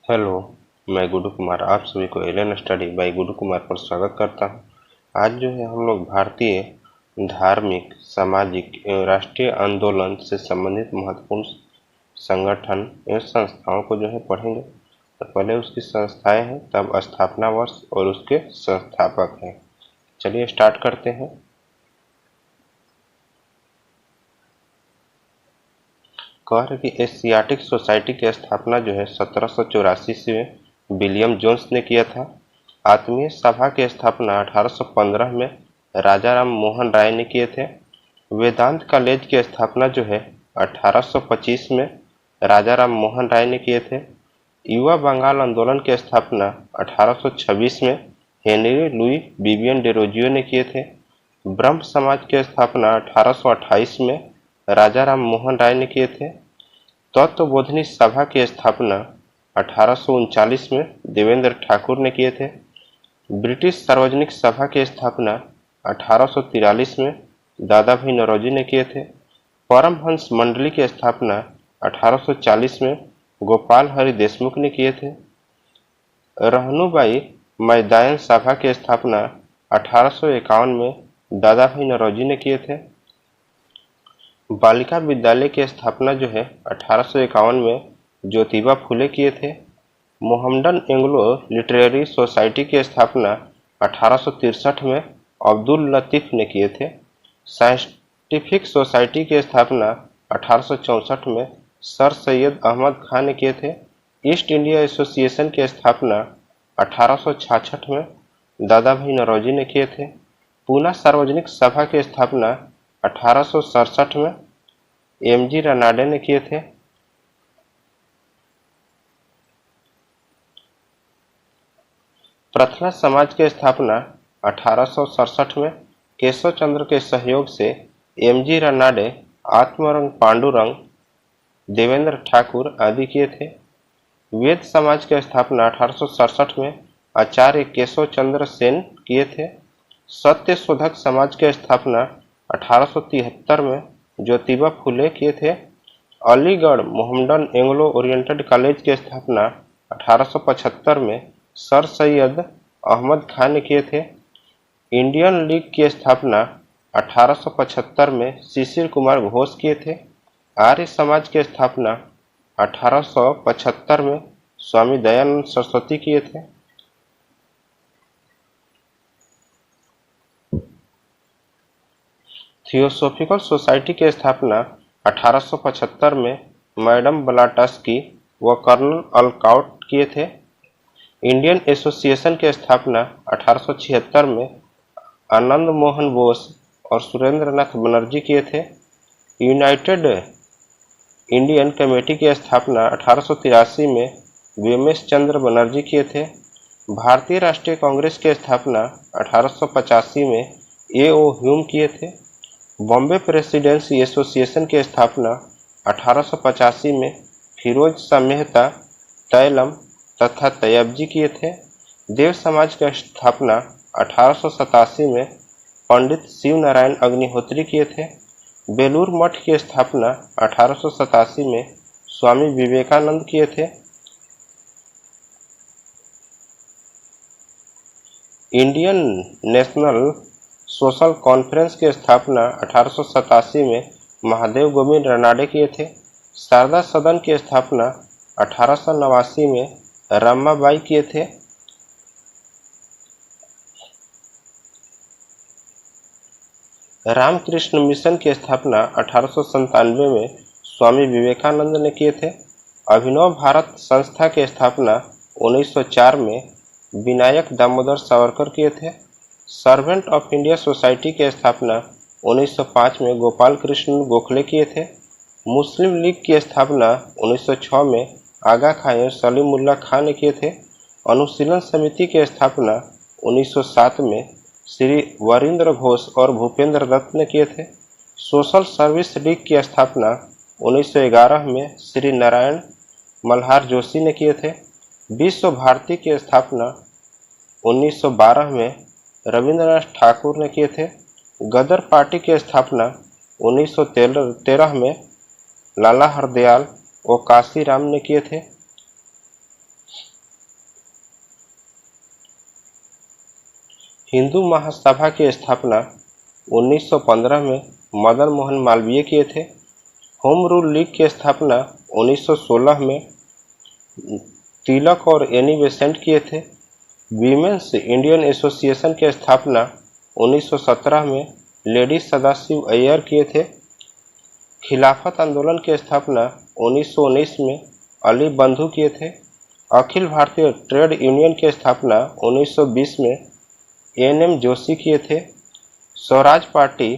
Hello, मैं गुड्डू कुमार आप सभी को alien study bye Guddu Kumar पर स्वागत करता हूँ। आज जो है हम लोग भारतीय धार्मिक, सामाजिक एवं राष्ट्रीय आंदोलन से संबंधित महत्वपूर्ण संगठन एवं संस्थाओं को जो है पढ़ेंगे। तो पहले उसकी संस्थाएं हैं, तब स्थापना वर्ष और उसके संस्थापक हैं। चलिए स्टार्ट करते हैं। कह रहे कि एशियाटिक सोसाइटी की स्थापना जो है 1784 में विलियम जोन्स ने किया था। आत्मीय सभा की स्थापना 1815 में राजा राम मोहन राय ने किए थे। वेदांत कॉलेज की स्थापना जो है 1825 में राजा राम मोहन राय ने किए थे। युवा बंगाल आंदोलन की स्थापना 1826 में हेनरी लुई विवियन डेरोजियो ने किए थे। ब्रह्म समाज की स्थापना 1828 में राजा राम मोहन राय ने किए थे। तत्वबोधिनी सभा की स्थापना 1839 में देवेंद्र ठाकुर ने किए थे। ब्रिटिश सार्वजनिक सभा की स्थापना 1843 में दादा भाई नौरोजी ने किए थे। परमहंस मंडली की स्थापना 1840 में गोपाल हरि देशमुख ने किए थे। रहनुबाई मैदान सभा की स्थापना 1851 में दादा भाई नौरोजी ने किए थे। बालिका विद्यालय की स्थापना जो है 1851 में ज्योतिबा फुले किए थे। मोहम्मडन एंग्लो लिटरेरी सोसाइटी की स्थापना 1863 में अब्दुल लतीफ ने किए थे। साइंटिफिक सोसाइटी की स्थापना 1864 में सर सैयद अहमद खान ने किए थे। ईस्ट इंडिया एसोसिएशन की स्थापना 1866 में दादा भाई नौरोजी ने किए थे। पूना सार्वजनिक सभा की स्थापना 1867 में एमजी रनाडे ने किए थे। प्रथला समाज की स्थापना 1867 में केशव चंद्र के सहयोग से एमजी रनाडे, आत्मरंग पांडुरंग, देवेंद्र ठाकुर आदि किए थे। वेद समाज की स्थापना 1867 में आचार्य केशव चंद्र सेन किए थे। सत्य शोधक समाज की स्थापना 1873 में ज्योतिबा फुले किए थे। Aligarh Mohammedan Anglo oriented college की स्थापना 1875 में सर सैयद अहमद खान ने किए थे। इंडियन लीग की स्थापना 1875 में शिशिर कुमार घोष किए थे। आर्य समाज की स्थापना 1875 में स्वामी दयानंद सरस्वती किए थे। थियोसॉफिकल सोसाइटी की स्थापना 1875 में मैडम ब्लाटस्की व कर्नल अलकाउट किए थे। इंडियन एसोसिएशन की स्थापना 1876 में आनंद मोहन बोस और सुरेंद्रनाथ बनर्जी किए थे। यूनाइटेड इंडियन कमेटी की स्थापना 1883 में वीएमएस चंद्र बनर्जी किए थे। भारतीय राष्ट्रीय कांग्रेस की स्थापना 1885 में एओ ह्यूम किए थे। बॉम्बे प्रेसिडेंसी एसोसिएशन की स्थापना 1885 में फिरोज शाह मेहता, तैलम तथा तैयबजी किए थे। देव समाज की स्थापना 1887 में पंडित शिव नारायण अग्निहोत्री किए थे। बेलूर मठ की स्थापना 1887 में स्वामी विवेकानंद किए थे। इंडियन नेशनल सोशल कॉन्फ्रेंस की स्थापना 1887 में महादेव गोविंद रनाडे किए थे। शारदा सदन की स्थापना 1889 में रमाबाई किए थे। रामकृष्ण मिशन की स्थापना 1897 में स्वामी विवेकानंद ने किए थे। अभिनव भारत संस्था की स्थापना 1904 में विनायक दामोदर सावरकर किए थे। सर्वेंट ऑफ इंडिया सोसाइटी की स्थापना 1905 में गोपाल कृष्ण गोखले किए थे। मुस्लिम लीग की स्थापना 1906 में आगा खां और सलीमुल्लाह खान ने किए थे। अनुशीलन समिति की स्थापना 1907 में श्री वरिंद्र घोष और भूपेंद्र दत्त ने किए थे। सोशल सर्विस लीग की स्थापना 1911 में श्री नारायण मल्हार जोशी ने किए थे। विश्व भारती की स्थापना 1912 में रविंद्रनाथ ठाकुर ने किए थे। गदर पार्टी की स्थापना 1913 में लाला हरदयाल और काशीराम ने किए थे। हिंदू महासभा की स्थापना 1915 में मदन मोहन मालवीय किए थे। होम रूल लीग की स्थापना 1916 में तिलक और एनी बेसेंट किए थे। वीमेंस इंडियन एसोसिएशन की स्थापना 1917 में लेडी सदाशिव अय्यर किए थे। खिलाफत आंदोलन की स्थापना 1919 में अली बंधु किए थे। अखिल भारतीय ट्रेड यूनियन की स्थापना 1920 में एन.एम. जोशी किए थे। स्वराज पार्टी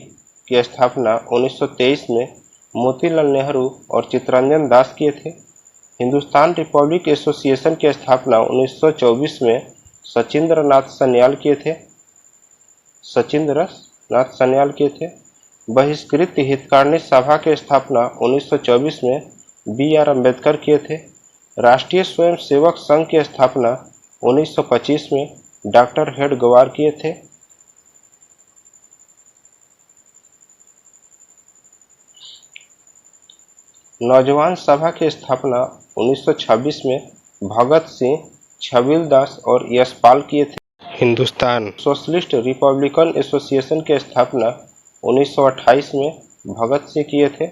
की स्थापना 1923 में मोतीलाल नेहरू और चित्तरंजन दास किए थे। हिंदुस्तान रिपब्लिक एसोसिएशन की स्थापना 1924 में सचिंद्र नाथ सन्याल किए थे। बहिष्कृत हितकारिणी सभा की स्थापना 1924 में बी.आर. अम्बेडकर किए थे। राष्ट्रीय स्वयंसेवक संघ की स्थापना 1925 में डॉक्टर हेडगेवार किए थे। नौजवान सभा की स्थापना 1926 में भगत सिंह, छबील दास और यशपाल किए थे। हिंदुस्तान सोशलिस्ट रिपब्लिकन एसोसिएशन की स्थापना 1928 में भगत सिंह किए थे।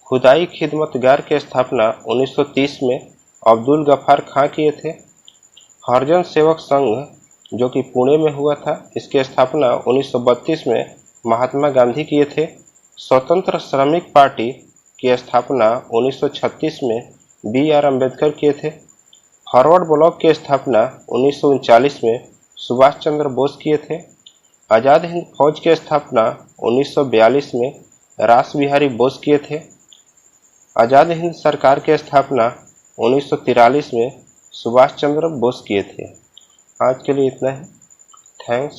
खुदाई खिदमतगार की स्थापना 1930 में अब्दुल गफ्फार खां किए थे। हरिजन सेवक संघ जो कि पुणे में हुआ था, इसकी स्थापना 1932 में महात्मा गांधी किए थे। स्वतंत्र श्रमिक पार्टी की स्थापना 1936 में बी.आर. अम्बेडकर किए थे। फॉरवर्ड ब्लॉक की स्थापना 1939 में सुभाष चंद्र बोस किए थे। आज़ाद हिंद फौज की स्थापना 1942 में रास बिहारी बोस किए थे। आज़ाद हिंद सरकार की स्थापना 1943 में सुभाष चंद्र बोस किए थे। आज के लिए इतना ही। थैंक्स।